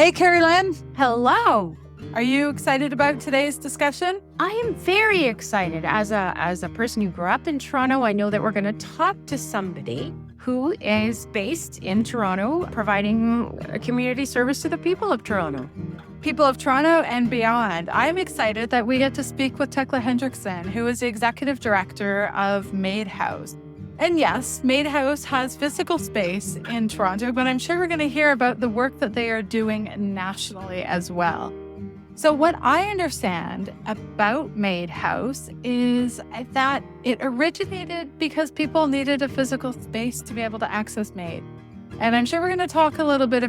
Hey, Keri Lynn, Hello. are you excited about today's discussion? I am very excited. As a person who grew up in Toronto, I know that we're going to talk to somebody who is based in Toronto, providing a community service to the people of Toronto. People of Toronto and beyond. I'm excited that we get to speak with Tekla Hendrickson, who is the executive director of MAiDHouse. And yes, MAiDHouse has physical space in Toronto, but I'm sure we're going to hear about the work that they are doing nationally as well. So what I understand about MAiDHouse is that it originated because people needed a physical space to be able to access MAiD. And I'm sure we're going to talk a little bit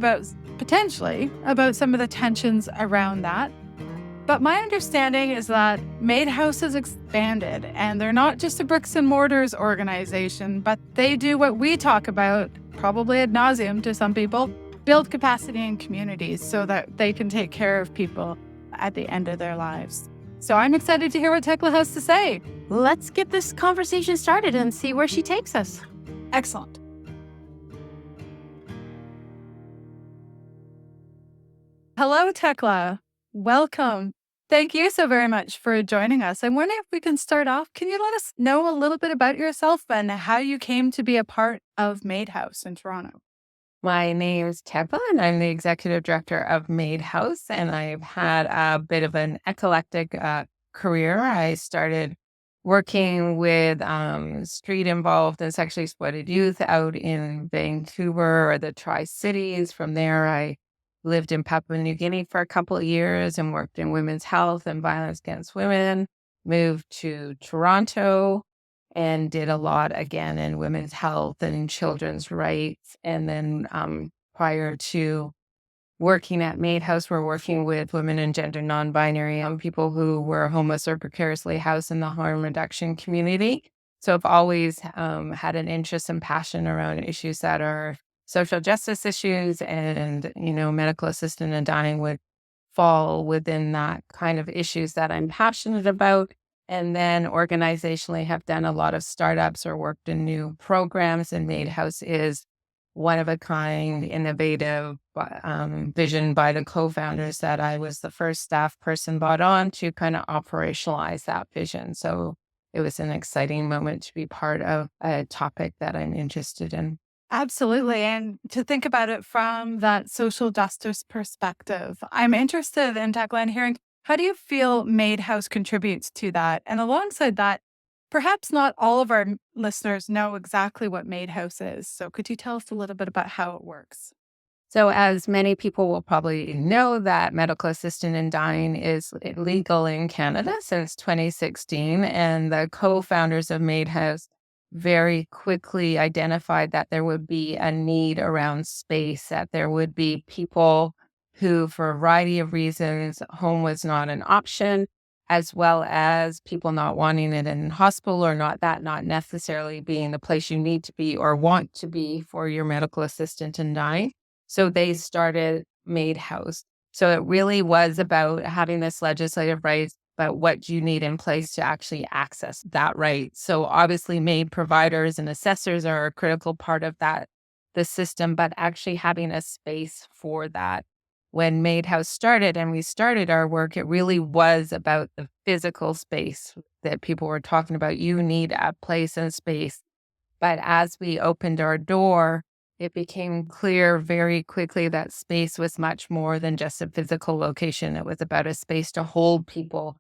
potentially about some of the tensions around that. But my understanding is that MAiDHouse has expanded, and they're not just a bricks and mortars organization, but they do what we talk about, probably ad nauseum to some people, build capacity in communities so that they can take care of people at the end of their lives. So I'm excited to hear what Tekla has to say. Let's get this conversation started and see where she takes us. Excellent. Hello, Tekla. Welcome. Thank you so very much for joining us. I'm wondering if we can start off. Can you let us know a little bit about yourself and how you came to be a part of MAiDHouse in Toronto? My name is Tekla, and I'm the executive director of MAiDHouse, and I've had a bit of an eclectic career. I started working with street-involved and sexually exploited youth out in Vancouver or the Tri-Cities. From there, I lived in Papua New Guinea for a couple of years and worked in women's health and violence against women, moved to Toronto, and did a lot again in women's health and children's rights. And then prior to working at MAiDHouse, we're working with women and gender non-binary people who were homeless or precariously housed in the harm reduction community. So I've always had an interest and passion around issues that are social justice issues, and, medical assistant and dying would fall within that kind of issues that I'm passionate about. And then organizationally have done a lot of startups or worked in new programs, and MAiDHouse is one of a kind, innovative vision by the co-founders that I was the first staff person brought on to kind of operationalize that vision. So it was an exciting moment to be part of a topic that I'm interested in. Absolutely. And to think about it from that social justice perspective, I'm interested in Tekla and hearing, how do you feel MAiDHouse contributes to that? And alongside that, perhaps not all of our listeners know exactly what MAiDHouse is. So could you tell us a little bit about how it works? So as many people will probably know, that medical assistant in dying is legal in Canada since 2016. And the co-founders of MAiDHouse very quickly identified that there would be a need around space, that there would be people who, for a variety of reasons, home was not an option, as well as people not wanting it in hospital, or not necessarily being the place you need to be or want to be for your medical assistant in dying. So they started MAiDHouse. So it really was about having this legislative right, but what do you need in place to actually access that right? So obviously MAiD providers and assessors are a critical part of that, the system, but actually having a space for that. When MAiDHouse started and we started our work, it really was about the physical space that people were talking about. You need a place and space. But as we opened our door, it became clear very quickly that space was much more than just a physical location. It was about a space to hold people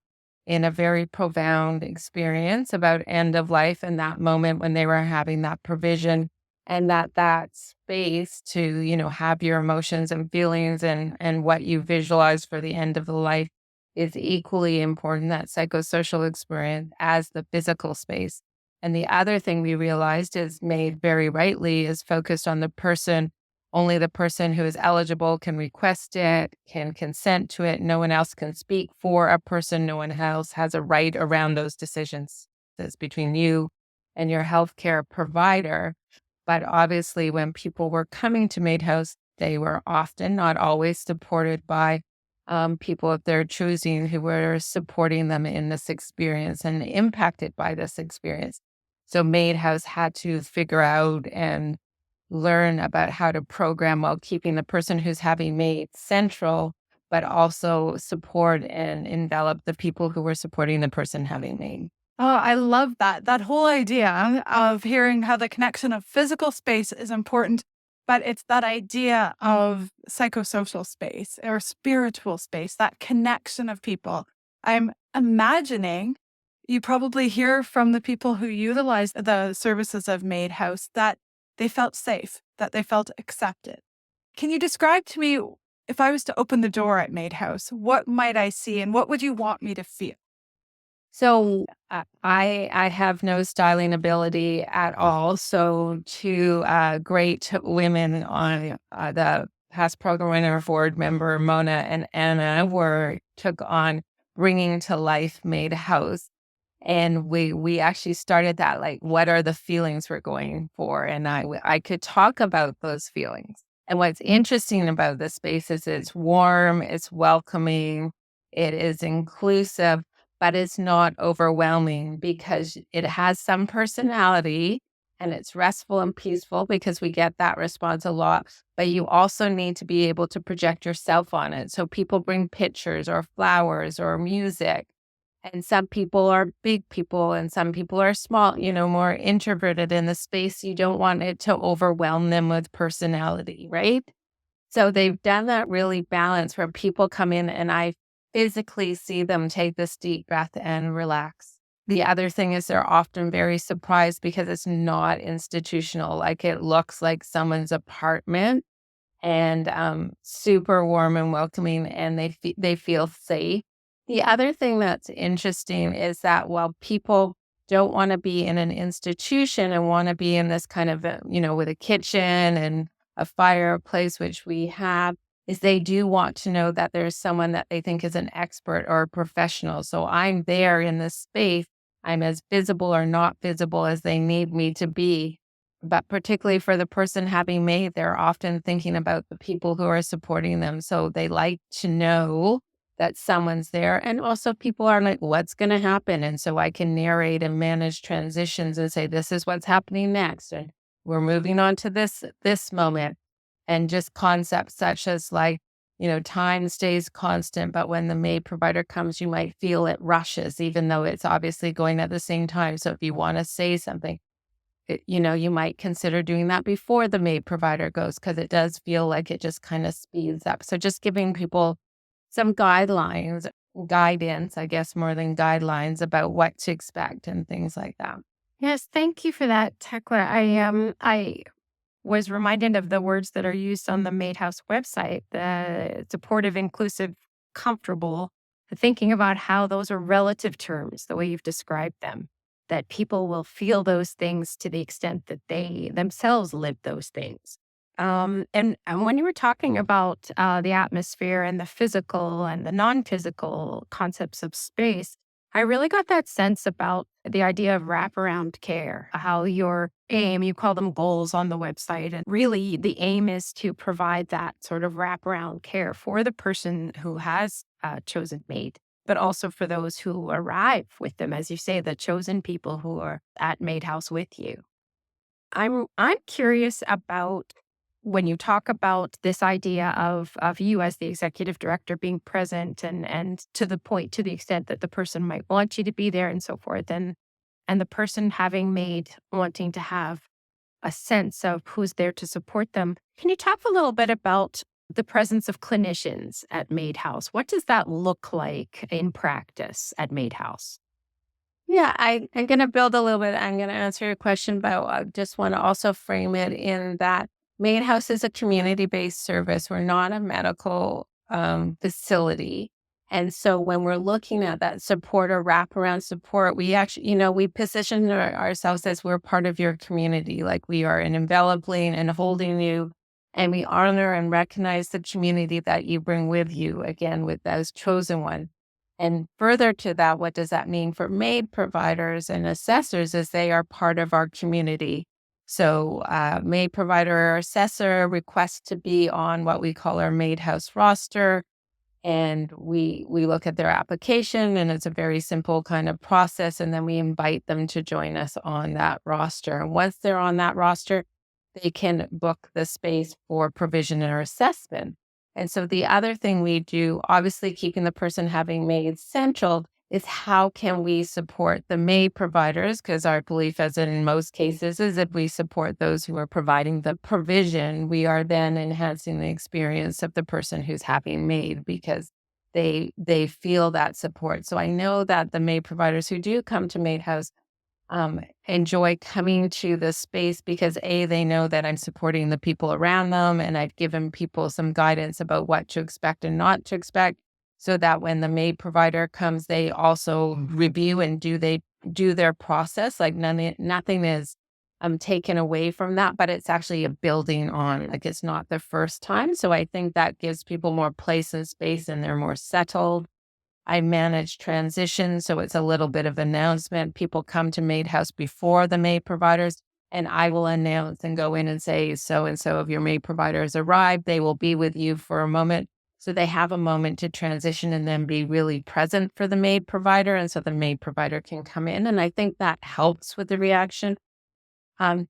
in a very profound experience about end of life and that moment when they were having that provision, and that space to, have your emotions and feelings and what you visualize for the end of the life is equally important, that psychosocial experience, as the physical space. And the other thing we realized is MAiD very rightly is focused on the person. Only the person who is eligible can request it, can consent to it. No one else can speak for a person. No one else has a right around those decisions. That's between you and your healthcare provider. But obviously, when people were coming to MAiDHouse, they were often, not always, supported by people of their choosing who were supporting them in this experience and impacted by this experience. So MAiDHouse had to figure out and learn about how to program while keeping the person who's having MAiD central, but also support and envelop the people who were supporting the person having MAiD. Oh, I love that. That whole idea of hearing how the connection of physical space is important, but it's that idea of psychosocial space or spiritual space, that connection of people. I'm imagining you probably hear from the people who utilize the services of MAiDHouse that they felt safe, that they felt accepted. Can you describe to me, if I was to open the door at MAiDHouse, what might I see and what would you want me to feel? So I have no styling ability at all. So two great women on the past program winner board member Mona and Anna took on bringing to life MAiDHouse. And we actually started that, like, what are the feelings we're going for? And I could talk about those feelings. And what's interesting about this space is it's warm, it's welcoming, it is inclusive, but it's not overwhelming because it has some personality and it's restful and peaceful because we get that response a lot. But you also need to be able to project yourself on it. So people bring pictures or flowers or music. And some people are big people and some people are small, more introverted in the space. You don't want it to overwhelm them with personality, right? So they've done that really balance where people come in and I physically see them take this deep breath and relax. The other thing is they're often very surprised because it's not institutional. Like, it looks like someone's apartment and super warm and welcoming, and they feel safe. The other thing that's interesting is that while people don't want to be in an institution and want to be in this kind of, with a kitchen and a fireplace, which we have, is they do want to know that there's someone that they think is an expert or a professional. So I'm there in this space. I'm as visible or not visible as they need me to be. But particularly for the person having MAiD, they're often thinking about the people who are supporting them. So they like to know that someone's there. And also people are like, what's going to happen? And so I can narrate and manage transitions and say, this is what's happening next. And we're moving on to this moment. And just concepts such as, like, time stays constant, but when the MAiD provider comes, you might feel it rushes, even though it's obviously going at the same time. So if you want to say something, you might consider doing that before the MAiD provider goes, because it does feel like it just kind of speeds up. So just giving people some guidance, I guess, more than guidelines about what to expect and things like that. Yes, thank you for that, Tekla. I was reminded of the words that are used on the MAiDHouse website, the supportive, inclusive, comfortable, thinking about how those are relative terms, the way you've described them, that people will feel those things to the extent that they themselves live those things. And when you were talking about the atmosphere and the physical and the non-physical concepts of space, I really got that sense about the idea of wraparound care, how your aim, you call them goals on the website. And really the aim is to provide that sort of wraparound care for the person who has chosen MAiD, but also for those who arrive with them, as you say, the chosen people who are at MAiDHouse with you. I'm curious about when you talk about this idea of you as the executive director being present and to the extent that the person might want you to be there and so forth, and the person having MAiD wanting to have a sense of who's there to support them. Can you talk a little bit about the presence of clinicians at MAiDHouse? What does that look like in practice at MAiDHouse? Yeah, I'm going to build a little bit. I'm going to answer your question, but I just want to also frame it in that MAiDHouse is a community-based service. We're not a medical facility. And so when we're looking at that support or wraparound support, we actually, we position ourselves as we're part of your community, like we are enveloping and holding you, and we honor and recognize the community that you bring with you, again, with those chosen ones. And further to that, what does that mean for MAiD providers and assessors is they are part of our community. So MAiD provider or assessor requests to be on what we call our MAiDHouse roster. And we look at their application, and it's a very simple kind of process. And then we invite them to join us on that roster. And once they're on that roster, they can book the space for provision or assessment. And so the other thing we do, obviously keeping the person having MAiD central, is how can we support the MAiD providers? Because our belief, as in most cases, is if we support those who are providing the provision, we are then enhancing the experience of the person who's having MAiD because they feel that support. So I know that the MAiD providers who do come to MAiDHouse enjoy coming to the space because they know that I'm supporting the people around them and I've given people some guidance about what to expect and not to expect, so that when the MAiD provider comes, they also review and do their process. Like nothing is taken away from that, but it's actually a building on. Like it's not the first time. So I think that gives people more place and space, and they're more settled. I manage transitions, so it's a little bit of announcement. People come to MAiDHouse before the MAiD providers, and I will announce and go in and say, so and so of your MAiD providers arrived. They will be with you for a moment. So they have a moment to transition and then be really present for the MAiD provider. And so the MAiD provider can come in. And I think that helps with the reaction.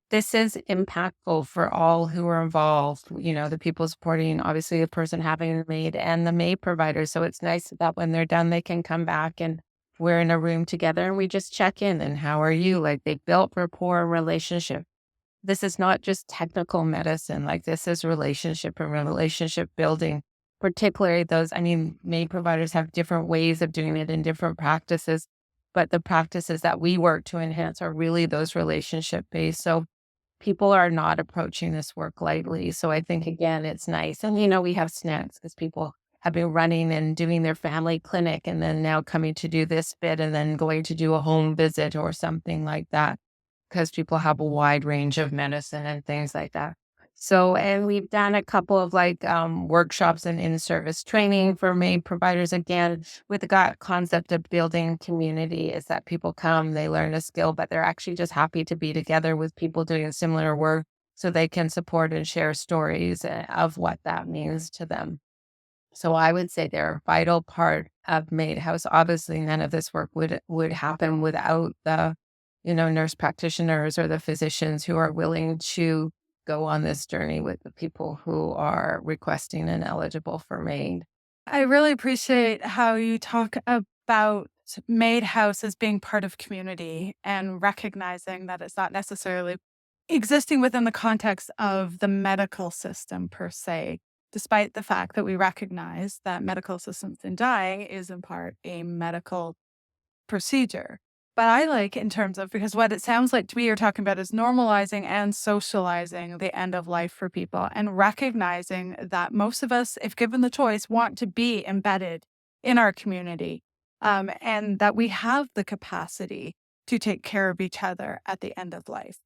This is impactful for all who are involved, the people supporting, obviously, the person having the MAiD and the MAiD provider. So it's nice that when they're done, they can come back and we're in a room together and we just check in and how are you? Like they built rapport and relationship. This is not just technical medicine. Like this is relationship and relationship building, particularly those, MAiD providers have different ways of doing it in different practices. But the practices that we work to enhance are really those relationship based. So people are not approaching this work lightly. So I think, again, it's nice. And, we have snacks because people have been running and doing their family clinic and then now coming to do this bit and then going to do a home visit or something like that, because people have a wide range of medicine and things like that. So, and we've done a couple of workshops and in-service training for MAiD providers, again, with the concept of building community is that people come, they learn a skill, but they're actually just happy to be together with people doing similar work so they can support and share stories of what that means to them. So I would say they're a vital part of MAiDHouse. Obviously, none of this work would happen without the, nurse practitioners or the physicians who are willing to go on this journey with the people who are requesting and eligible for MAiD. I really appreciate how you talk about MAiDHouse as being part of community and recognizing that it's not necessarily existing within the context of the medical system per se, despite the fact that we recognize that medical assistance in dying is in part a medical procedure. But I like in terms of, because what it sounds like to me you're talking about is normalizing and socializing the end of life for people and recognizing that most of us, if given the choice, want to be embedded in our community, and that we have the capacity to take care of each other at the end of life.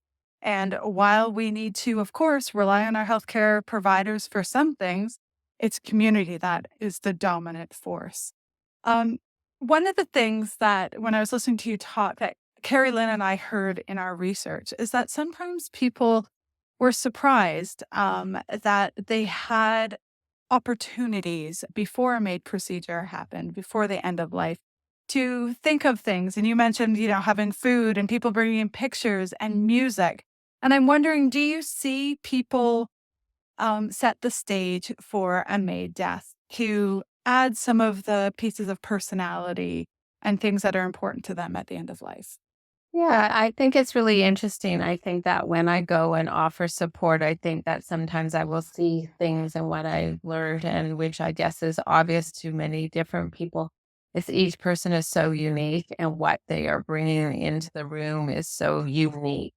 And while we need to, of course, rely on our healthcare providers for some things, it's community that is the dominant force. One of the things that when I was listening to you talk that Keri Lynn and I heard in our research is that sometimes people were surprised that they had opportunities before a MAiD procedure happened, before the end of life, to think of things. And you mentioned, having food and people bringing in pictures and music. And I'm wondering, do you see people set the stage for a MAiD death to add some of the pieces of personality and things that are important to them at the end of life? Yeah, I think it's really interesting. I think that when I go and offer support, I think that sometimes I will see things and what I learned, and which I guess is obvious to many different people, is each person is so unique and what they are bringing into the room is so unique.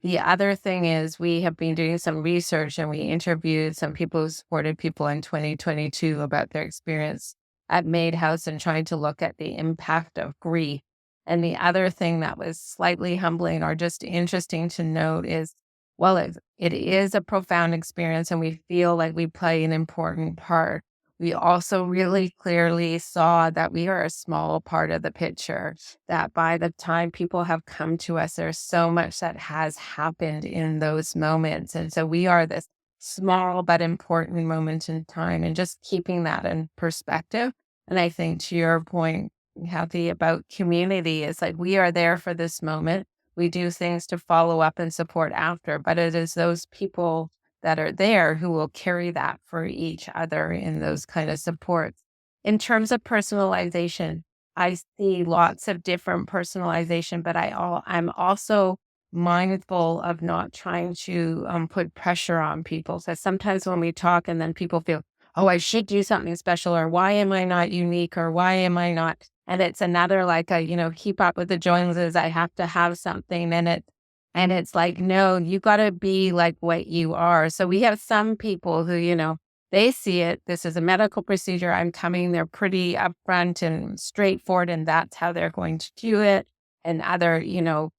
The other thing is we have been doing some research and we interviewed some people who supported people in 2022 about their experience at MAiDHouse and trying to look at the impact of grief. And the other thing that was slightly humbling or just interesting to note is, well, it is a profound experience and we feel like we play an important part. We also really clearly saw that we are a small part of the picture, that by the time people have come to us, there's so much that has happened in those moments. And so we are this small but important moment in time, and just keeping that in perspective. And I think to your point, Kathy, about community, is like we are there for this moment. We do things to follow up and support after, but it is those people that are there who will carry that for each other in those kind of supports. In terms of personalization, I see lots of different personalization, but I'm also mindful of not trying to put pressure on people. So sometimes when we talk and then people feel, oh, I should do something special, or why am I not unique, or why am I not? And it's another like a, keep up with the Joneses. I have to have something. And it's like, no, you got to be like what you are. So we have some people who, they see it. This is a medical procedure. I'm coming. They're pretty upfront and straightforward, and that's how they're going to do it. And other,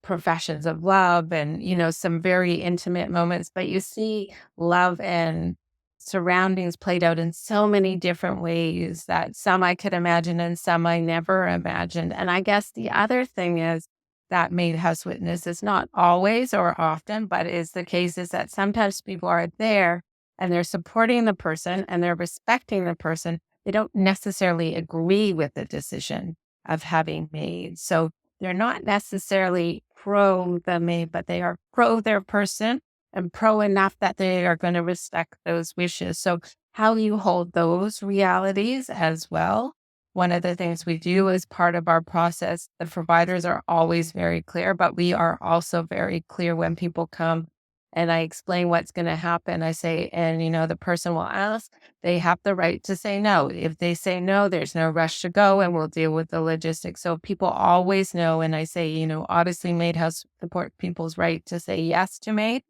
professions of love and, some very intimate moments. But you see love and surroundings played out in so many different ways that some I could imagine and some I never imagined. And I guess the other thing is that MAiDHouse witness is not always or often, but is the case is that sometimes people are there and they're supporting the person and they're respecting the person. They don't necessarily agree with the decision of having MAiD. So they're not necessarily pro the MAiD, but they are pro their person and pro enough that they are going to respect those wishes. So how you hold those realities as well. One of the things we do as part of our process, the providers are always very clear, but we are also very clear when people come and I explain what's going to happen. I say, and the person will ask, they have the right to say no. If they say no, there's no rush to go and we'll deal with the logistics. So people always know. And I say, obviously MAiDHouse support people's right to say yes to MAiD.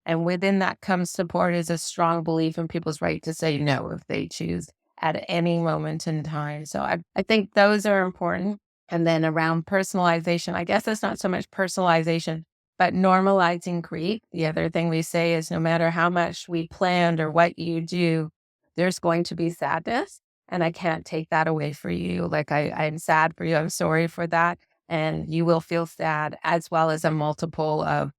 And within that comes support is a strong belief in people's right to say no if they choose at any moment in time. So I think those are important. And then around personalization, I guess it's not so much personalization, but normalizing grief. The other thing we say is no matter how much we planned or what you do, there's going to be sadness. And I can't take that away for you. Like I'm sad for you. I'm sorry for that. And you will feel sad as well as a multiple of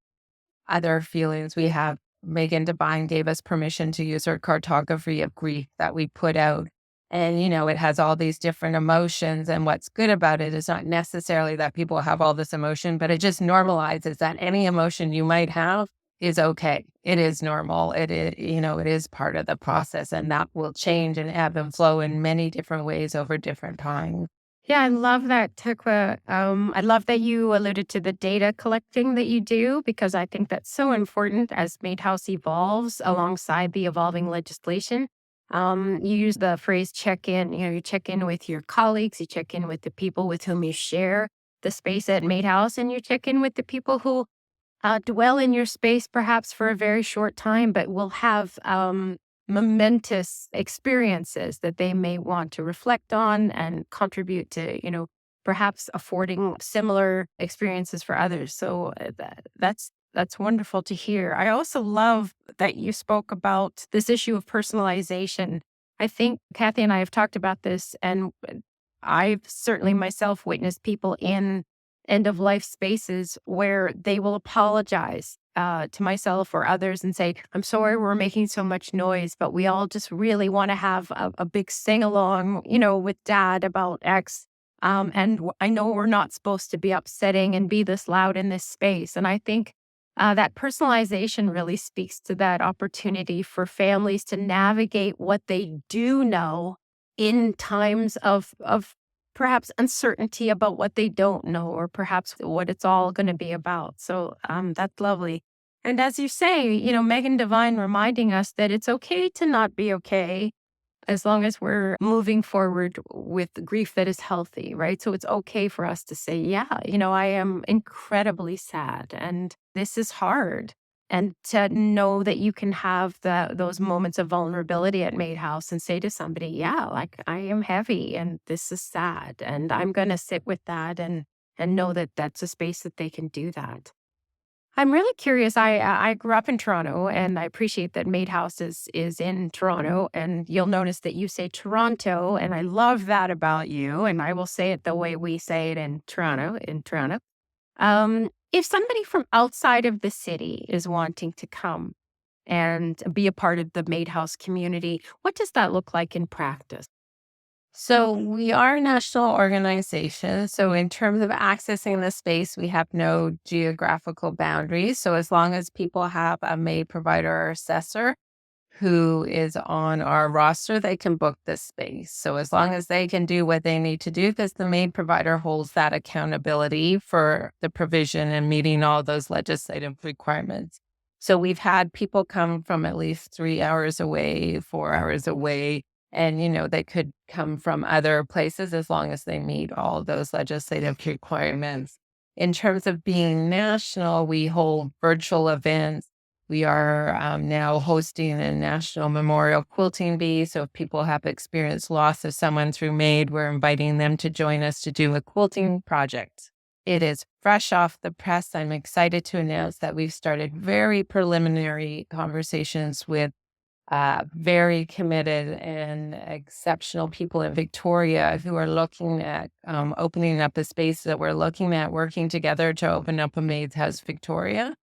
other feelings we have. Megan Devine gave us permission to use her cartography of grief that we put out. And, it has all these different emotions. And what's good about it is not necessarily that people have all this emotion, but it just normalizes that any emotion you might have is okay. It is normal. It is, it is part of the process, and that will change and ebb and flow in many different ways over different times. Yeah, I love that, Tekla. I love that you alluded to the data collecting that you do, because I think that's so important as MAiDHouse evolves alongside the evolving legislation. You use the phrase check in, you check in with your colleagues, you check in with the people with whom you share the space at MAiDHouse, and you check in with the people who dwell in your space perhaps for a very short time, but will have momentous experiences that they may want to reflect on and contribute to, perhaps affording similar experiences for others. So that's wonderful to hear. I also love that you spoke about this issue of personalization. I think Kathy and I have talked about this, and I've certainly myself witnessed people in end of life spaces where they will apologize to myself or others and say, I'm sorry we're making so much noise, but we all just really want to have a big sing along, with dad about X. And I know we're not supposed to be upsetting and be this loud in this space. And I think that personalization really speaks to that opportunity for families to navigate what they do know in times of perhaps uncertainty about what they don't know, or perhaps what it's all going to be about. So that's lovely. And as you say, Megan Devine reminding us that it's okay to not be okay as long as we're moving forward with grief that is healthy, right? So it's okay for us to say, yeah, I am incredibly sad and this is hard. And to know that you can have those moments of vulnerability at MAiDHouse and say to somebody, yeah, like I am heavy and this is sad, and I'm going to sit with that and know that that's a space that they can do that. I'm really curious. I grew up in Toronto, and I appreciate that MAiDHouse is in Toronto. And you'll notice that you say Toronto, and I love that about you. And I will say it the way we say it in Toronto. If somebody from outside of the city is wanting to come and be a part of the MAiDHouse community, what does that look like in practice? So we are a national organization. So in terms of accessing the space, we have no geographical boundaries. So as long as people have a MAiD provider or assessor who is on our roster, they can book this space. So as long as they can do what they need to do, because the MAiD provider holds that accountability for the provision and meeting all those legislative requirements. So we've had people come from at least 3 hours away, 4 hours away, and, they could come from other places as long as they meet all those legislative requirements. In terms of being national, we hold virtual events. We are now hosting a National Memorial Quilting Bee. So if people have experienced loss of someone through MAiD, we're inviting them to join us to do a quilting project. It is fresh off the press. I'm excited to announce that we've started very preliminary conversations with very committed and exceptional people in Victoria who are looking at opening up a space that we're looking at working together to open up a MAiDHouse Victoria.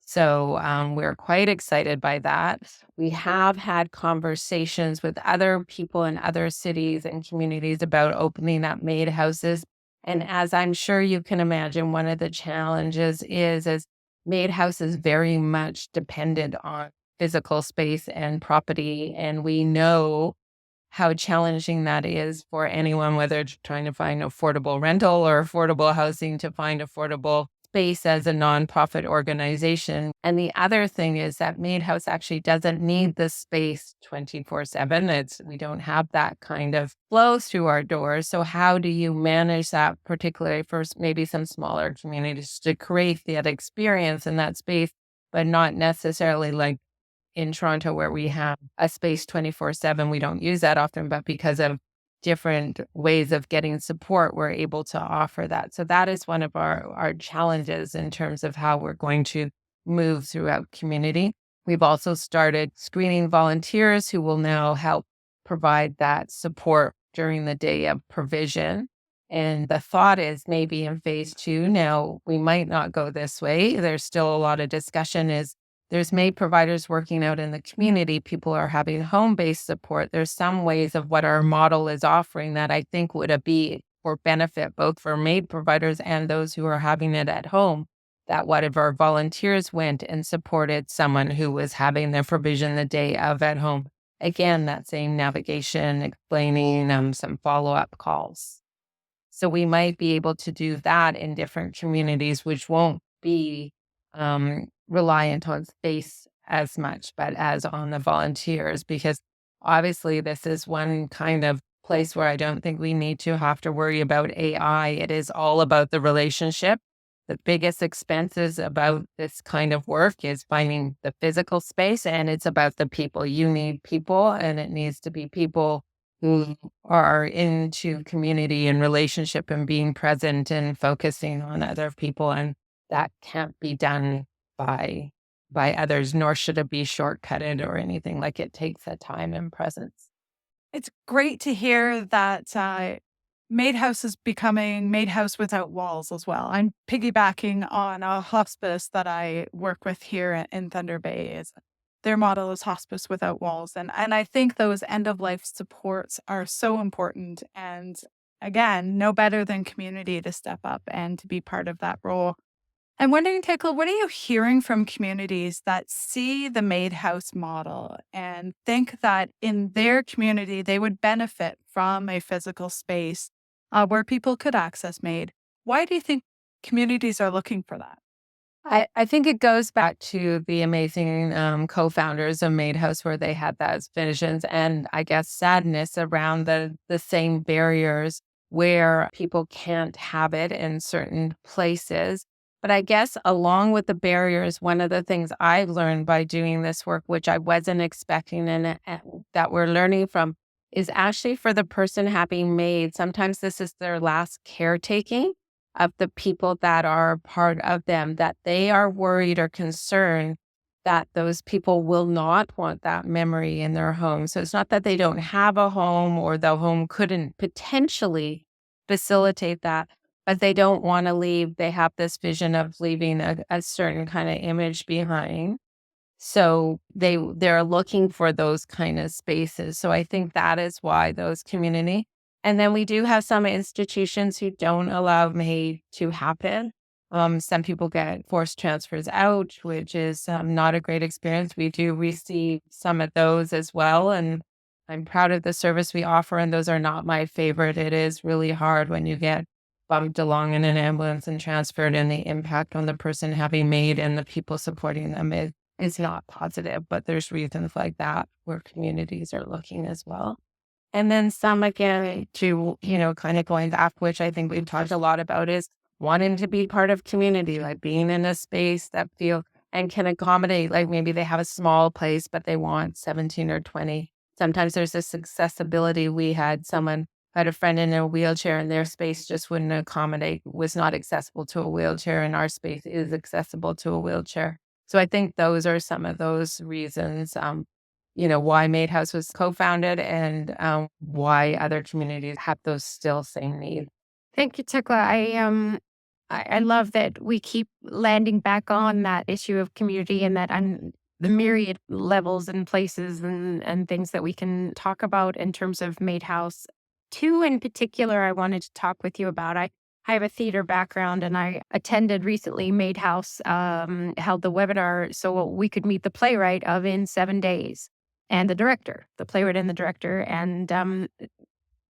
So we're quite excited by that. We have had conversations with other people in other cities and communities about opening up MAiDHouses. And as I'm sure you can imagine, one of the challenges is MAiDHouse is very much dependent on physical space and property. And we know how challenging that is for anyone, whether it's trying to find affordable rental or affordable housing, to find affordable space as a nonprofit organization. And the other thing is that MAiDHouse actually doesn't need the space 24/7. We don't have that kind of flow through our doors. So how do you manage that, particularly for maybe some smaller communities, to create that experience in that space, but not necessarily like in Toronto where we have a space 24/7. We don't use that often, but because of different ways of getting support, we're able to offer that. So that is one of our challenges in terms of how we're going to move throughout community. We've also started screening volunteers who will now help provide that support during the day of provision. And the thought is maybe in phase 2, now we might not go this way. There's still a lot of discussion there's MAiD providers working out in the community. People are having home-based support. There's some ways of what our model is offering that I think would be for benefit both for MAiD providers and those who are having it at home. That what if our volunteers went and supported someone who was having their provision the day of at home? Again, that same navigation, explaining some follow-up calls. So we might be able to do that in different communities, which won't be reliant on space as much, but as on the volunteers, because obviously this is one kind of place where I don't think we need to have to worry about AI. It is all about the relationship. The biggest expenses about this kind of work is finding the physical space, and it's about the people. You need people, and it needs to be people who are into community and relationship and being present and focusing on other people. And that can't be done by others, nor should it be shortcutted or anything. Like, it takes a time and presence. It's great to hear that MAiDHouse is becoming MAiDHouse without walls as well. I'm piggybacking on a hospice that I work with here in Thunder Bay. Their model is hospice without walls. And I think those end-of-life supports are so important. And again, no better than community to step up and to be part of that role. I'm wondering, Tekla, what are you hearing from communities that see the MAiDHouse model and think that in their community, they would benefit from a physical space where people could access MAiD? Why do you think communities are looking for that? I think it goes back to the amazing co-founders of MAiDHouse, where they had those visions and I guess sadness around the same barriers where people can't have it in certain places. But I guess along with the barriers, one of the things I've learned by doing this work, which I wasn't expecting and that we're learning from, is actually for the person having MAiD, sometimes this is their last caretaking of the people that are part of them, that they are worried or concerned that those people will not want that memory in their home. So it's not that they don't have a home or the home couldn't potentially facilitate that, but they don't want to leave. They have this vision of leaving a certain kind of image behind. So they're looking for those kind of spaces. So I think that is why those community And then we do have some institutions who don't allow MAiD to happen. Some people get forced transfers out, which is not a great experience. We do receive some of those as well. And I'm proud of the service we offer. And those are not my favorite. It is really hard when you get bumped along in an ambulance and transferred, and the impact on the person having MAiD and the people supporting them is not positive. But there's reasons like that where communities are looking as well. And then some, again, to, kind of going back, which I think we've talked a lot about, is wanting to be part of community, like being in a space that feel and can accommodate, like maybe they have a small place, but they want 17 or 20. Sometimes there's this accessibility. We had a friend in a wheelchair, and their space just wouldn't accommodate, was not accessible to a wheelchair, and our space is accessible to a wheelchair. So I think those are some of those reasons, why MAiDHouse was co-founded, and why other communities have those still same needs. Thank you, Tekla. I love that we keep landing back on that issue of community and that the myriad levels and places and things that we can talk about in terms of MAiDHouse. Two in particular I wanted to talk with you about. I have a theater background, and I attended recently MAiDHouse held the webinar so we could meet the playwright of In 7 Days and the playwright and the director. And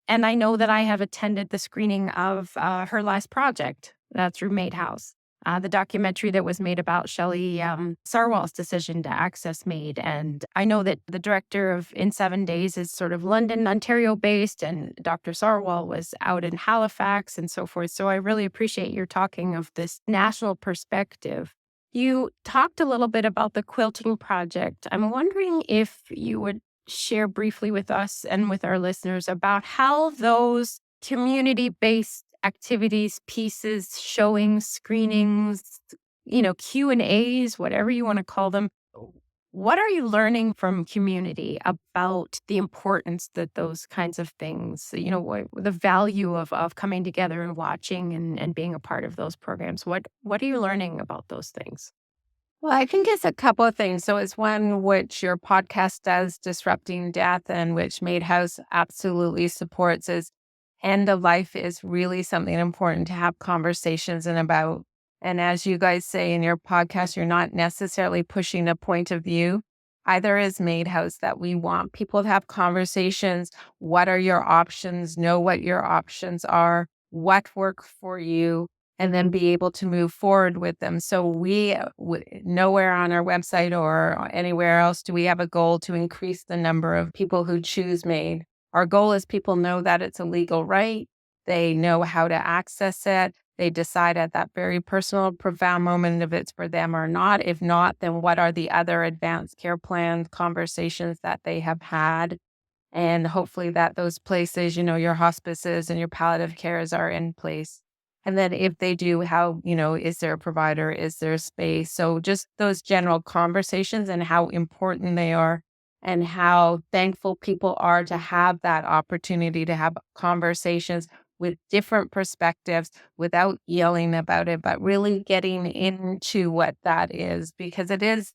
I know that I have attended the screening of her last project through MAiDHouse, the documentary that was made about Shelley Sarwal's decision to access MAiD. And I know that the director of In 7 Days is sort of London, Ontario based, and Dr. Sarwal was out in Halifax and so forth. So I really appreciate your talking of this national perspective. You talked a little bit about the quilting project. I'm wondering if you would share briefly with us and with our listeners about how those community-based activities, pieces, showings, screenings, Q&As, whatever you want to call them. What are you learning from community about the importance that those kinds of things, the value of coming together and watching and being a part of those programs? What are you learning about those things? Well, I think it's a couple of things. So it's one which your podcast does, Disrupting Death, and which MAiDHouse absolutely supports, is end of life is really something important to have conversations about. And as you guys say in your podcast, you're not necessarily pushing a point of view. Either is MAiDHouse, that we want people to have conversations. What are your options? Know what your options are, what work for you, and then be able to move forward with them. So we, nowhere on our website or anywhere else do we have a goal to increase the number of people who choose MAiD. Our goal is people know that it's a legal right. They know how to access it. They decide at that very personal, profound moment if it's for them or not. If not, then what are the other advanced care plan conversations that they have had? And hopefully that those places, your hospices and your palliative cares are in place. And then if they do, how, is there a provider? Is there space? So just those general conversations and how important they are, and how thankful people are to have that opportunity to have conversations with different perspectives without yelling about it, but really getting into what that is, because it is,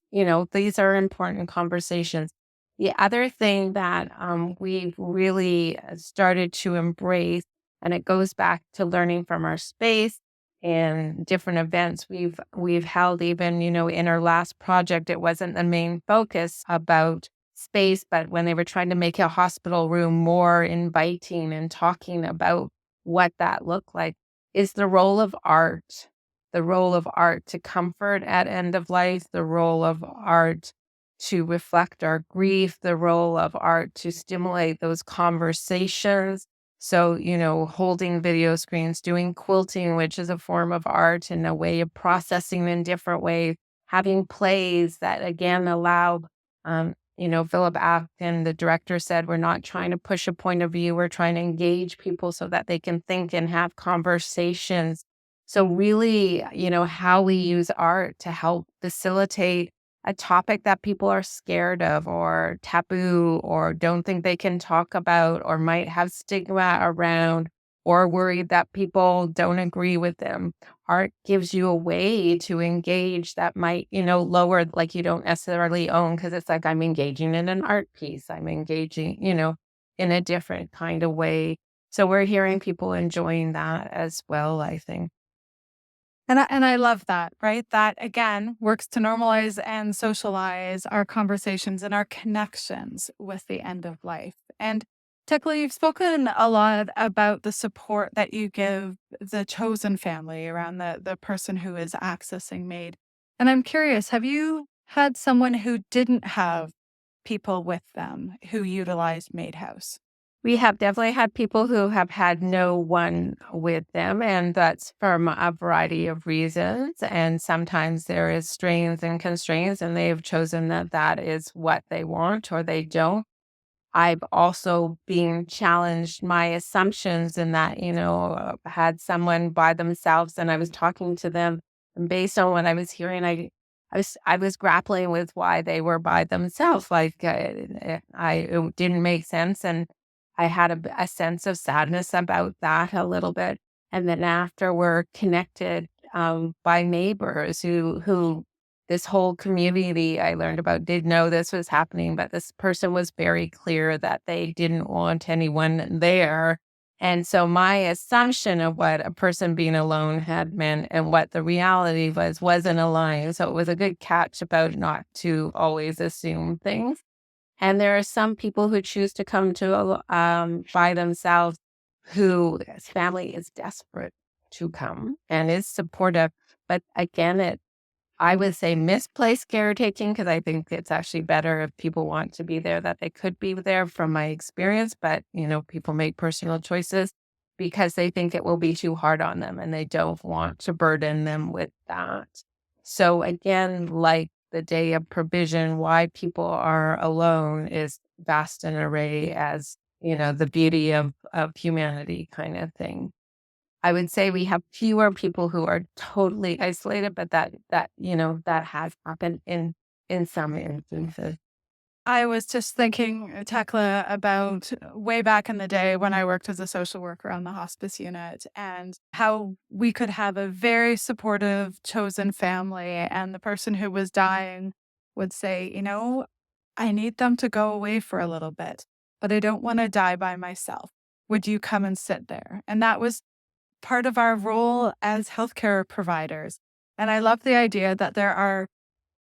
these are important conversations. The other thing that we've really started to embrace, and it goes back to learning from our space and different events we've held, even, in our last project, it wasn't the main focus about space, but when they were trying to make a hospital room more inviting and talking about what that looked like, is the role of art to comfort at end of life, the role of art to reflect our grief, the role of art to stimulate those conversations. So, holding video screens, doing quilting, which is a form of art and a way of processing in different ways, having plays that again allow, Philip Acton, the director, said, we're not trying to push a point of view. We're trying to engage people so that they can think and have conversations. So really, how we use art to help facilitate a topic that people are scared of or taboo or don't think they can talk about or might have stigma around or worried that people don't agree with them. Art gives you a way to engage that might, lower, like you don't necessarily own, because it's like I'm engaging in an art piece. I'm engaging, in a different kind of way. So we're hearing people enjoying that as well, I think. And I love that, right? That again works to normalize and socialize our conversations and our connections with the end of life. And Tekla, you've spoken a lot about the support that you give the chosen family around the person who is accessing MAiD. And I'm curious, have you had someone who didn't have people with them who utilized MAiDHouse? We have definitely had people who have had no one with them, and that's from a variety of reasons. And sometimes there is strains and constraints, and they have chosen that that is what they want or they don't. I've also been challenged my assumptions in that, had someone by themselves and I was talking to them, and based on what I was hearing, I was grappling with why they were by themselves. Like it didn't make sense, and I had a sense of sadness about that a little bit. And then after we're connected by neighbors who this whole community I learned about did know this was happening, but this person was very clear that they didn't want anyone there. And so my assumption of what a person being alone had meant and what the reality wasn't aligned. So it was a good catch about not to always assume things. And there are some people who choose to come to by themselves whose family is desperate to come and is supportive. But again, I would say misplaced caretaking, because I think it's actually better if people want to be there, that they could be there from my experience. But, people make personal choices because they think it will be too hard on them and they don't want to burden them with that. So again, like the day of provision, why people are alone is vast and array as, the beauty of humanity kind of thing. I would say we have fewer people who are totally isolated, but that has happened in some instances. I was just thinking, Tekla, about way back in the day when I worked as a social worker on the hospice unit and how we could have a very supportive chosen family. And the person who was dying would say, I need them to go away for a little bit, but I don't want to die by myself. Would you come and sit there? And that was part of our role as healthcare providers. And I love the idea that there are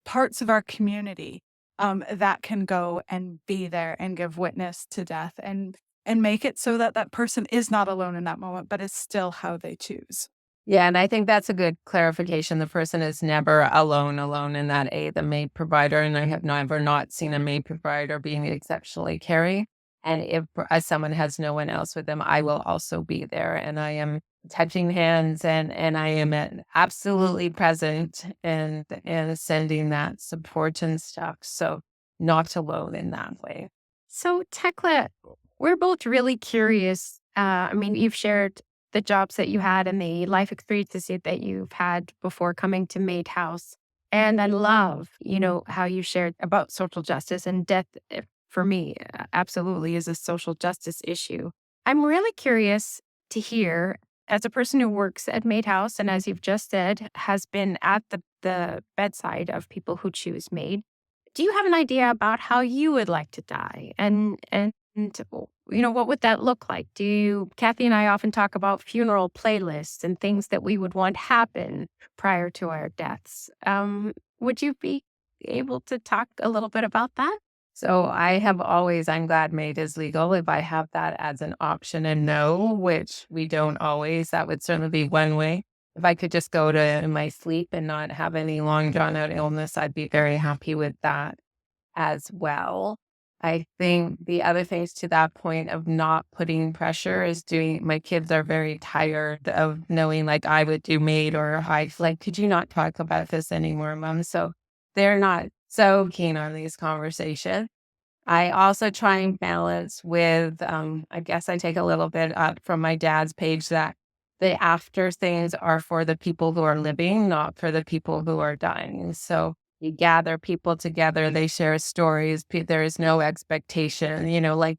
parts of our community that can go and be there and give witness to death and make it so that that person is not alone in that moment, but is still how they choose. Yeah, and I think that's a good clarification. The person is never alone in that the MAiD provider, and I have never not seen a MAiD provider being exceptionally caring. And if someone has no one else with them, I will also be there, and I am touching hands and I am absolutely present and sending that support and stuff. So not alone in that way. So, Tekla, we're both really curious. You've shared the jobs that you had and the life experiences that you've had before coming to MAiDHouse. And I love, how you shared about social justice, and death, for me, absolutely is a social justice issue. I'm really curious to hear, as a person who works at MAiDHouse, and as you've just said, has been at the bedside of people who choose MAiD, do you have an idea about how you would like to die? And what would that look like? Kathy and I often talk about funeral playlists and things that we would want happen prior to our deaths. Would you be able to talk a little bit about that? So I'm glad MAiD is legal. If I have that as an option and no, which we don't always, that would certainly be one way. If I could just go to my sleep and not have any long drawn out illness, I'd be very happy with that as well. I think the other things to that point of not putting pressure is my kids are very tired of knowing like I would do MAiD, or could you not talk about this anymore, Mom? So they're not so keen on these conversations. I also try and balance with, I guess I take a little bit up from my dad's page that the after things are for the people who are living, not for the people who are dying. So you gather people together, they share stories. There is no expectation,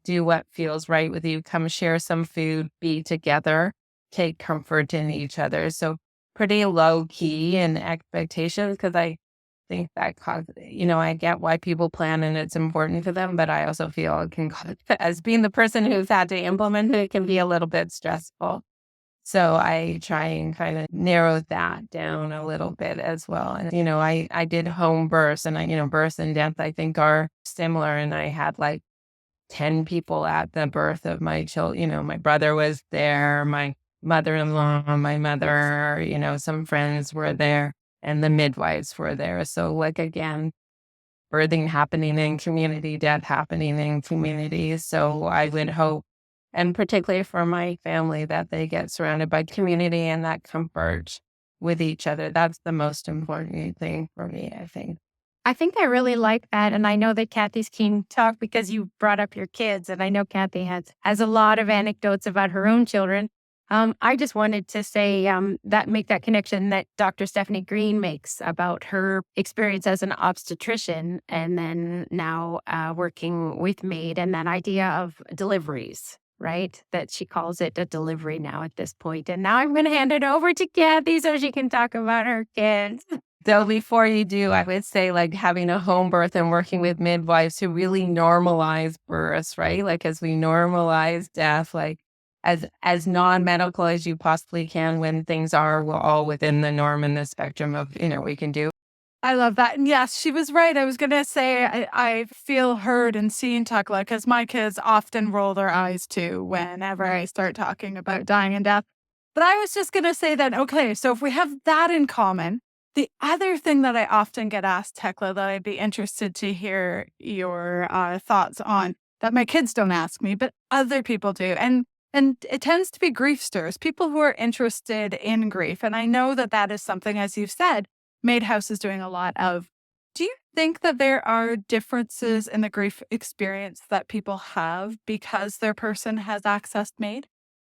do what feels right with you. Come share some food, be together, take comfort in each other. So pretty low key in expectations, because think that I get why people plan and it's important to them, but I also feel it can as being the person who's had to implement it, it can be a little bit stressful. So I try and kind of narrow that down a little bit as well. And, I did home births and birth and death, I think are similar. And I had like 10 people at the birth of my children. My brother was there, my mother-in-law, my mother, some friends were there and the midwives were there. So like, again, birthing happening in community, death happening in communities. So I would hope, and particularly for my family, that they get surrounded by community and that comfort with each other. That's the most important thing for me, I think. I think I really like that. And I know that Kathy's keen to talk because you brought up your kids. And I know Kathy has a lot of anecdotes about her own children. I just wanted to say that make that connection that Dr. Stephanie Green makes about her experience as an obstetrician and then now working with MAiD and that idea of deliveries, right? That she calls it a delivery now at this point. And now I'm going to hand it over to Kathy so she can talk about her kids. So before you do, I would say like having a home birth and working with midwives who really normalize births, right? Like as we normalize death, like as non-medical as you possibly can when things are all within the norm and the spectrum of, we can do. I love that. And yes, she was right. I was going to say, I feel heard and seen, Tekla, because my kids often roll their eyes too whenever I start talking about dying and death. But I was just going to say that, okay, so if we have that in common, the other thing that I often get asked, Tekla, that I'd be interested to hear your thoughts on, that my kids don't ask me, but other people do. And it tends to be griefsters, people who are interested in grief. And I know that that is something, as you've said, MAiDHouse is doing a lot of. Do you think that there are differences in the grief experience that people have because their person has accessed MAiD?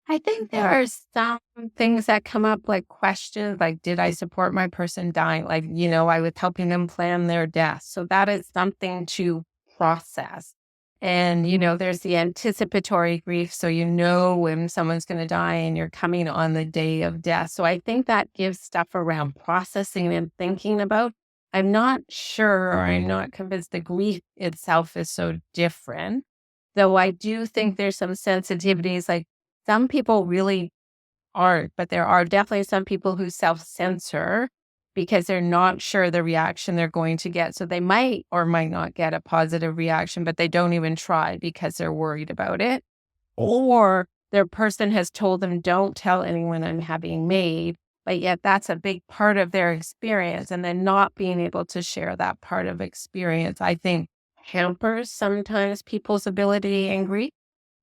I think there are some things that come up, like questions, like, did I support my person dying? Like, I was helping them plan their death. So that is something to process. And, there's the anticipatory grief. So, when someone's going to die and you're coming on the day of death. So I think that gives stuff around processing and thinking about. I'm not sure, or I'm not convinced the grief itself is so different. Though I do think there's some sensitivities, like some people really aren't, but there are definitely some people who self-censor because they're not sure the reaction they're going to get. So they might or might not get a positive reaction, but they don't even try because they're worried about it. Or their person has told them, don't tell anyone I'm having MAiD, but yet that's a big part of their experience. And then not being able to share that part of experience, I think, hampers sometimes people's ability and grief.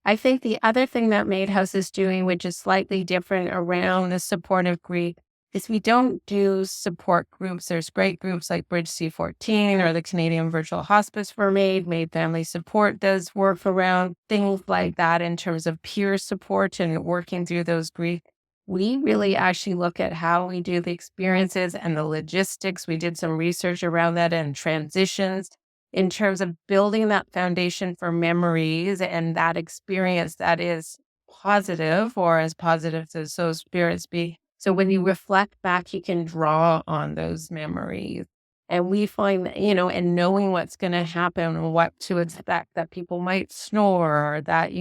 I think the other thing that MAiDHouse is doing, which is slightly different around the supportive grief, is we don't do support groups. There's great groups like Bridge C14 or the Canadian Virtual Hospice for MAiD Family Support does work around things like that in terms of peer support and working through those grief. We really actually look at how we do the experiences and the logistics. We did some research around that and transitions in terms of building that foundation for memories and that experience that is positive or as positive as those spirits be. So when you reflect back, you can draw on those memories. And we find that, and knowing what's going to happen and what to expect, that people might snore or that,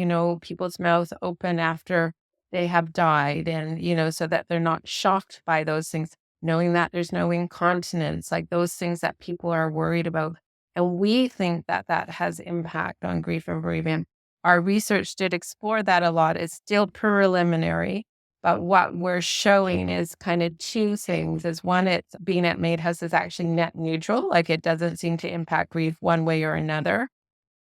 people's mouths open after they have died and, so that they're not shocked by those things, knowing that there's no incontinence, like those things that people are worried about. And we think that that has impact on grief and bereavement. Our research did explore that a lot. It's still preliminary, but what we're showing is kind of two things. Is one, it's being at MAiDHouse is actually net neutral, like it doesn't seem to impact grief one way or another.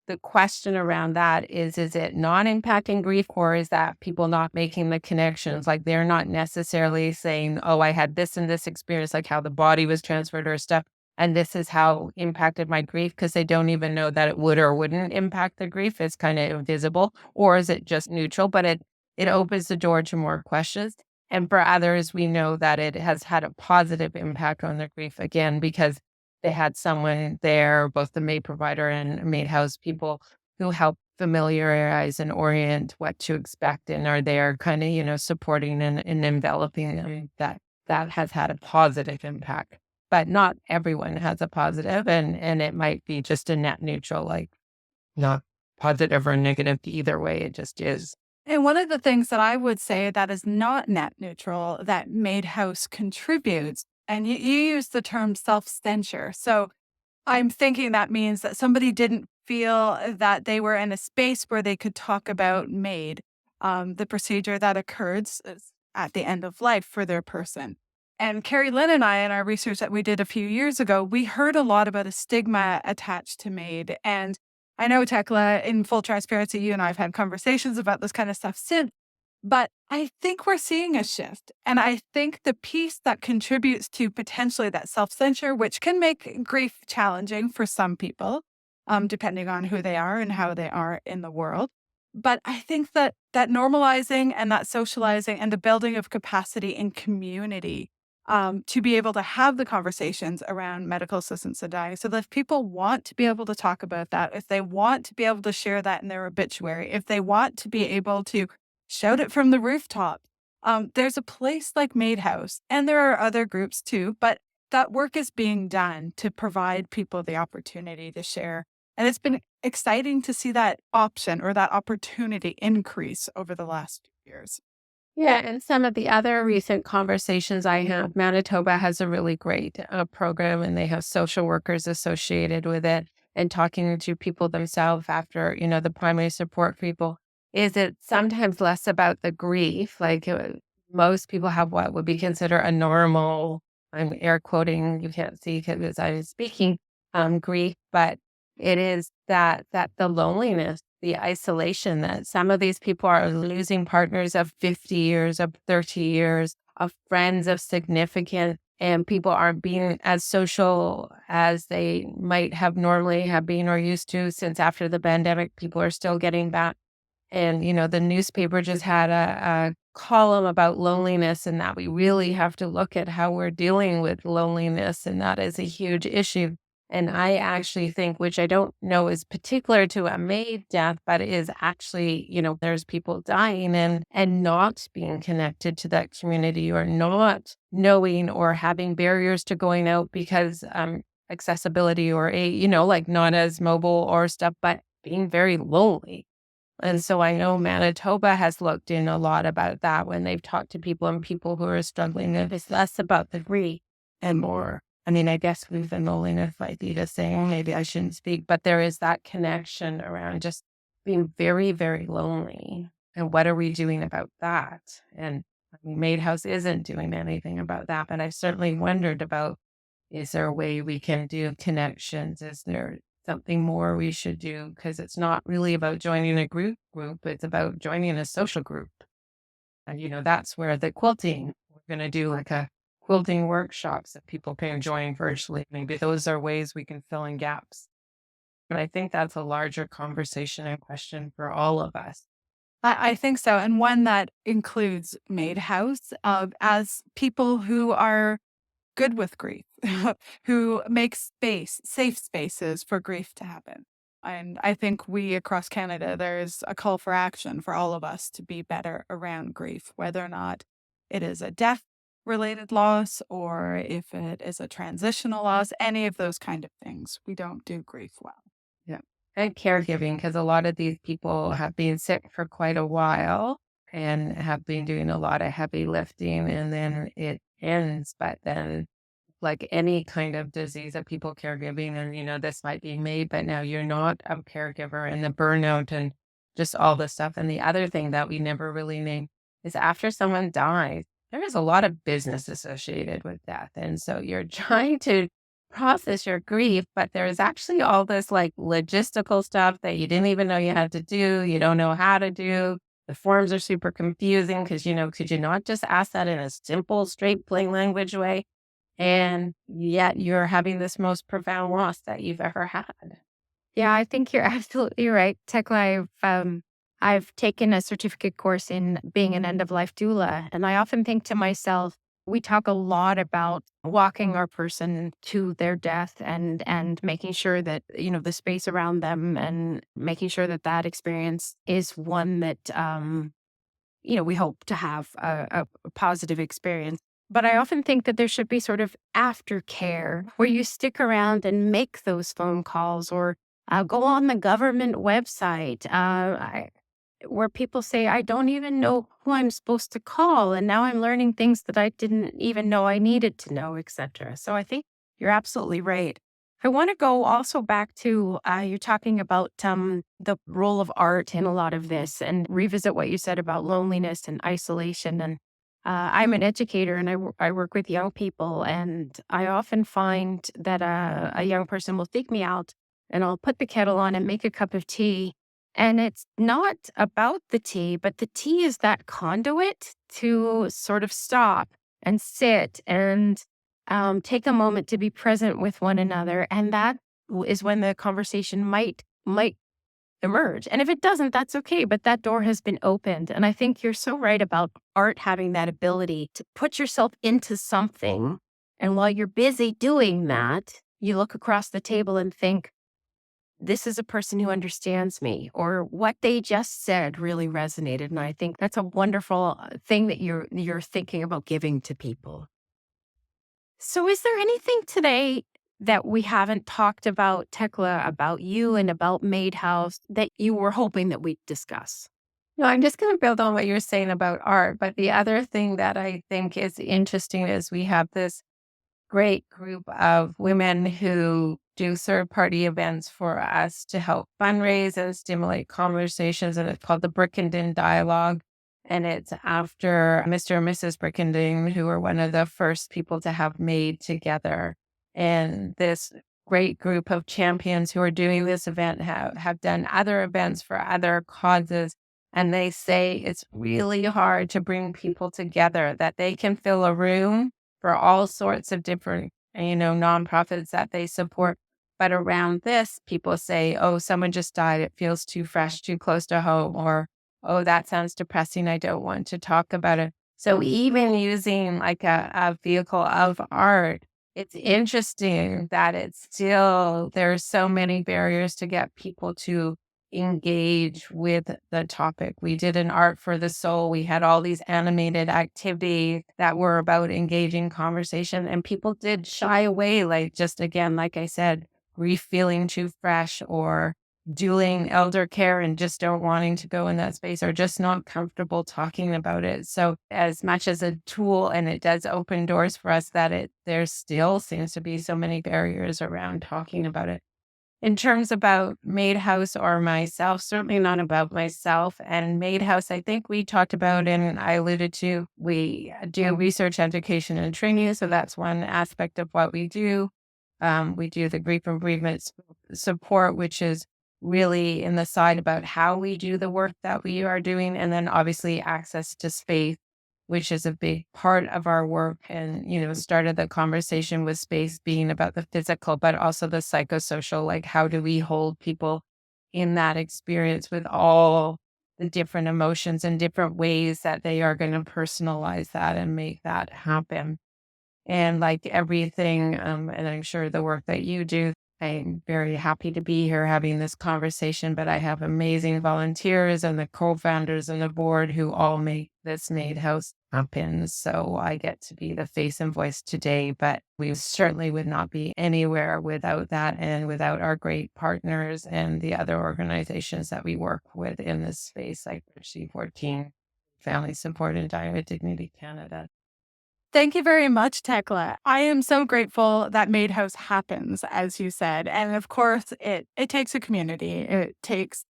The question around that is it not impacting grief, or is that people not making the connections? Like they're not necessarily saying, oh, I had this and this experience, like how the body was transferred or stuff, and this is how impacted my grief, because they don't even know that it would or wouldn't impact the grief. It's kind of invisible. Or is it just neutral? But it opens the door to more questions. And for others, we know that it has had a positive impact on their grief, again, because they had someone there, both the MAiD provider and MAiDHouse people, who help familiarize and orient what to expect and are there kind of, supporting and enveloping them. That has had a positive impact. but not everyone has a positive, and it might be just a net neutral, like not positive or negative either way. It just is. And one of the things that I would say that is not net neutral that MAiDHouse contributes, and you use the term self-censure. So I'm thinking that means that somebody didn't feel that they were in a space where they could talk about MAiD, the procedure that occurs at the end of life for their person. And Carrie Lynn and I, in our research that we did a few years ago, we heard a lot about a stigma attached to MAiD. And I know, Tekla, in full transparency, you and I have had conversations about this kind of stuff since. But I think we're seeing a shift. And I think the piece that contributes to potentially that self censure, which can make grief challenging for some people, depending on who they are and how they are in the world. But I think that normalizing and that socializing and the building of capacity in community to be able to have the conversations around medical assistance in dying. So that if people want to be able to talk about that, if they want to be able to share that in their obituary, if they want to be able to shout it from the rooftop. There's a place like MAiDHouse, and there are other groups too, but that work is being done to provide people the opportunity to share. And it's been exciting to see that option or that opportunity increase over the last few years. Yeah, and some of the other recent conversations I have, Manitoba has a really great program, and they have social workers associated with it, and talking to people themselves after, the primary support people. Is it sometimes less about the grief? Like most people have what would be considered a normal, I'm air quoting, you can't see because I was speaking, grief, but it is that the loneliness, the isolation, that some of these people are losing partners of 50 years, of 30 years, of friends of significant, and people aren't being as social as they might have normally have been or used to since after the pandemic. People are still getting back. And, the newspaper just had a column about loneliness, and that we really have to look at how we're dealing with loneliness. And that is a huge issue. And I actually think, which I don't know is particular to a MAiD death, but is actually, there's people dying and not being connected to that community, or not knowing or having barriers to going out because accessibility or like not as mobile or stuff, but being very lonely. And so I know Manitoba has looked in a lot about that when they've talked to people, and people who are struggling. It's less about the grief and more. I mean, I guess grief and loneliness might be the same. Maybe I shouldn't speak, but there is that connection around just being very, very lonely. And what are we doing about that? And MAiDHouse isn't doing anything about that. But I've certainly wondered about, is there a way we can do connections? Is there something more we should do? Because it's not really about joining a group. It's about joining a social group. And, that's where the quilting, we're going to do like a quilting workshops that people can join virtually. Maybe those are ways we can fill in gaps. But I think that's a larger conversation and question for all of us. I think so. And one that includes MAiDHouse as people who are good with grief, who make safe spaces for grief to happen. And I think we across Canada, there's a call for action for all of us to be better around grief, whether or not it is a death related loss or if it is a transitional loss, any of those kind of things. We don't do grief well. Yeah. And caregiving, because a lot of these people have been sick for quite a while and have been doing a lot of heavy lifting, and then it ends. But then, like any kind of disease that people caregiving, and this might be MAiD, but now you're not a caregiver, and the burnout and just all the stuff. And the other thing that we never really name is after someone dies, there is a lot of business associated with death. And so you're trying to process your grief, but there's actually all this like logistical stuff that you didn't even know you had to do. You don't know how to do. The forms are super confusing because, could you not just ask that in a simple, straight, plain language way? And yet you're having this most profound loss that you've ever had. Yeah, I think you're absolutely right, Tekla. I've taken a certificate course in being an end-of-life doula, and I often think to myself, we talk a lot about walking our person to their death and making sure that, the space around them and making sure that that experience is one that, we hope to have a positive experience. But I often think that there should be sort of aftercare where you stick around and make those phone calls or go on the government website where people say, I don't even know who I'm supposed to call. And now I'm learning things that I didn't even know I needed to know, etc. So I think you're absolutely right. I want to go also back to you're talking about the role of art in a lot of this and revisit what you said about loneliness and isolation. And I'm an educator and I work with young people. And I often find that a young person will seek me out and I'll put the kettle on and make a cup of tea. And it's not about the tea, but the tea is that conduit to sort of stop and sit and take a moment to be present with one another. And that is when the conversation might emerge. And if it doesn't, that's okay. But that door has been opened. And I think you're so right about art having that ability to put yourself into something. And while you're busy doing that, you look across the table and think, this is a person who understands me, or what they just said really resonated. And I think that's a wonderful thing that you're thinking about giving to people. So is there anything today that we haven't talked about, Tekla, about you and about MAiDHouse that you were hoping that we'd discuss? No, I'm just going to build on what you're saying about art. But the other thing that I think is interesting is we have this great group of women who do third-party events for us to help fundraise and stimulate conversations. And it's called the Brickenden Dialogue. And it's after Mr. and Mrs. Brickenden, who were one of the first people to have MAiD together. And this great group of champions who are doing this event have done other events for other causes. And they say it's really hard to bring people together, that they can fill a room for all sorts of different, nonprofits that they support. But around this, people say, oh, someone just died. It feels too fresh, too close to home. Or, oh, that sounds depressing. I don't want to talk about it. So even using like a vehicle of art, it's interesting that there's so many barriers to get people to engage with the topic. We did an art for the soul. We had all these animated activities that were about engaging conversation, and people did shy away, like just again, like I said, grief feeling too fresh or doing elder care and just don't wanting to go in that space or just not comfortable talking about it. So as much as a tool, and it does open doors for us, there still seems to be so many barriers around talking about it. In terms about MAiDHouse or myself, certainly not about myself. And MAiDHouse, I think we talked about and I alluded to, we do research, education, and training. So that's one aspect of what we do. We do the grief and bereavement support, which is really in the side about how we do the work that we are doing. And then obviously access to space, which is a big part of our work. And, started the conversation with space being about the physical, but also the psychosocial, like how do we hold people in that experience with all the different emotions and different ways that they are going to personalize that and make that happen. And like everything, and I'm sure the work that you do, I'm very happy to be here having this conversation, but I have amazing volunteers and the co-founders and the board who all make this MAiDHouse happen. So I get to be the face and voice today, but we certainly would not be anywhere without that and without our great partners and the other organizations that we work with in this space, like C14, Family Support and Diet Dignity Canada. Thank you very much, Tekla. I am so grateful that MAiDHouse happens, as you said. And of course, it takes a community. It takes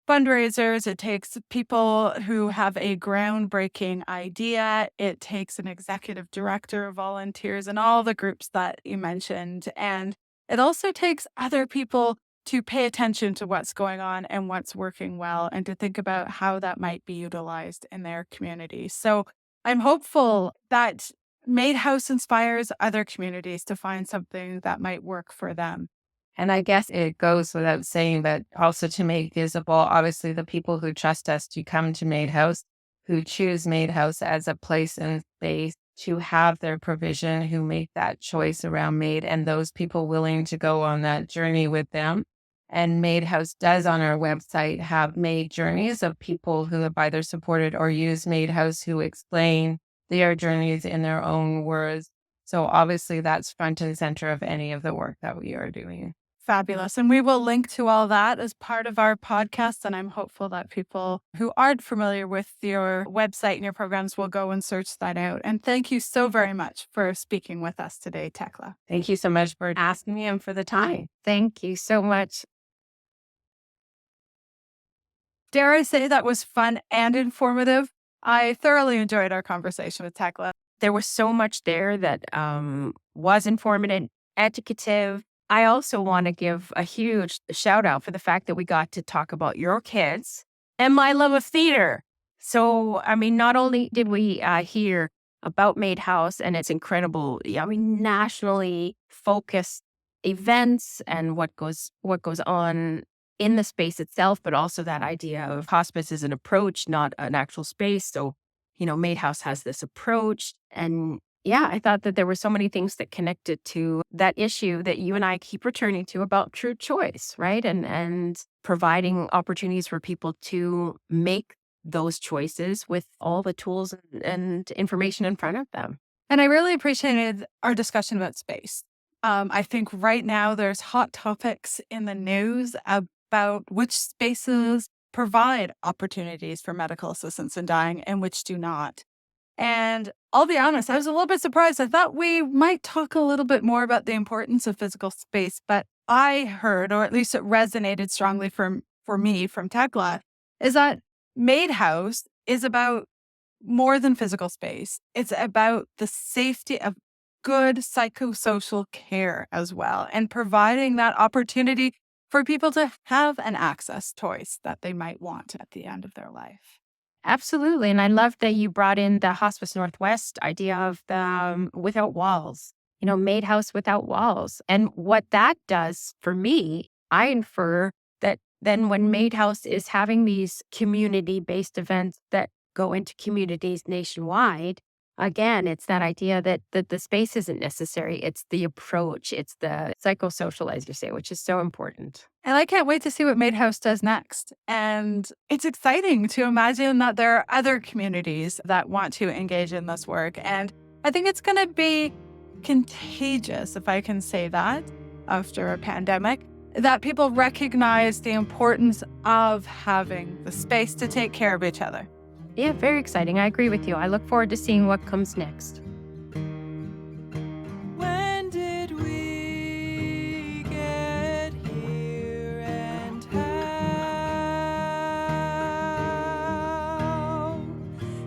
fundraisers. It takes people who have a groundbreaking idea. It takes an executive director, volunteers, and all the groups that you mentioned. And it also takes other people to pay attention to what's going on and what's working well and to think about how that might be utilized in their community. So I'm hopeful that MAiDHouse inspires other communities to find something that might work for them. And I guess it goes without saying that also to make visible, obviously, the people who trust us to come to MAiDHouse, who choose MAiDHouse as a place and space to have their provision, who make that choice around MAiD, and those people willing to go on that journey with them. And MAiDHouse does on our website have MAiD journeys of people who have either supported or used MAiDHouse who explain their journeys in their own words. So obviously that's front and center of any of the work that we are doing. Fabulous. And we will link to all that as part of our podcast. And I'm hopeful that people who aren't familiar with your website and your programs will go and search that out. And thank you so very much for speaking with us today, Tekla. Thank you so much for asking me and for the time. Thank you so much. Dare I say that was fun and informative? I thoroughly enjoyed our conversation with Tekla. There was so much there that was informative, educative. I also want to give a huge shout out for the fact that we got to talk about your kids and my love of theater. So, I mean, not only did we hear about MAiDHouse and its incredible, nationally focused events and what goes on in the space itself, but also that idea of hospice as an approach, not an actual space. So, MAiDHouse has this approach. And yeah, I thought that there were so many things that connected to that issue that you and I keep returning to about true choice, right? And providing opportunities for people to make those choices with all the tools and information in front of them. And I really appreciated our discussion about space. I think right now there's hot topics in the news about which spaces provide opportunities for medical assistance in dying and which do not. And I'll be honest, I was a little bit surprised. I thought we might talk a little bit more about the importance of physical space, but I heard, or at least it resonated strongly for me from Tekla, is that MAiDHouse is about more than physical space. It's about the safety of good psychosocial care as well, and providing that opportunity for people to have an access choice that they might want at the end of their life. Absolutely. And I love that you brought in the Hospice Northwest idea of the without walls, MAiDHouse without walls. And what that does for me, I infer that then when MAiDHouse is having these community-based events that go into communities nationwide, again, it's that idea that the space isn't necessary. It's the approach. It's the psychosocial, as you say, which is so important. And I can't wait to see what MAiDHouse does next. And it's exciting to imagine that there are other communities that want to engage in this work. And I think it's going to be contagious, if I can say that, after a pandemic, that people recognize the importance of having the space to take care of each other. Yeah, very exciting. I agree with you. I look forward to seeing what comes next. When did we get here and how?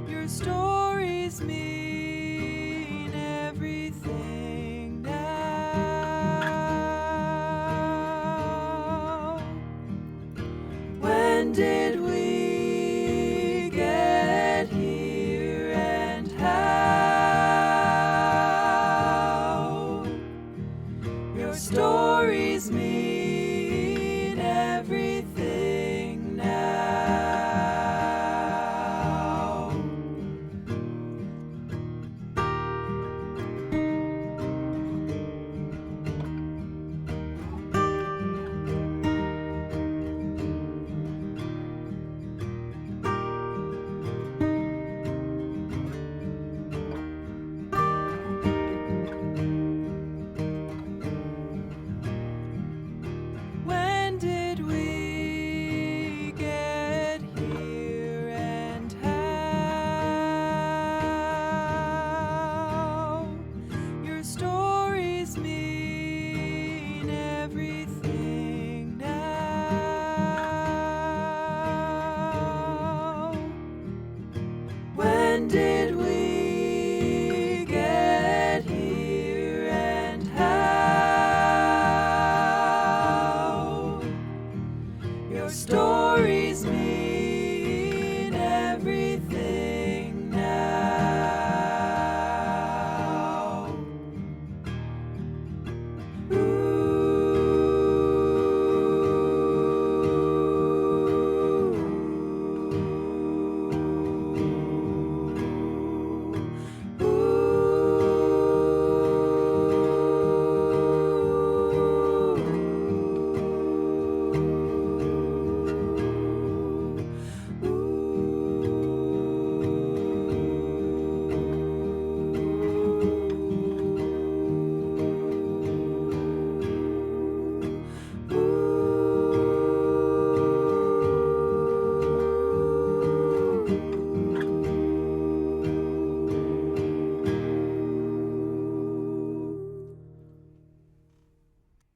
Your stories mean everything now. When did we get here and how? Your story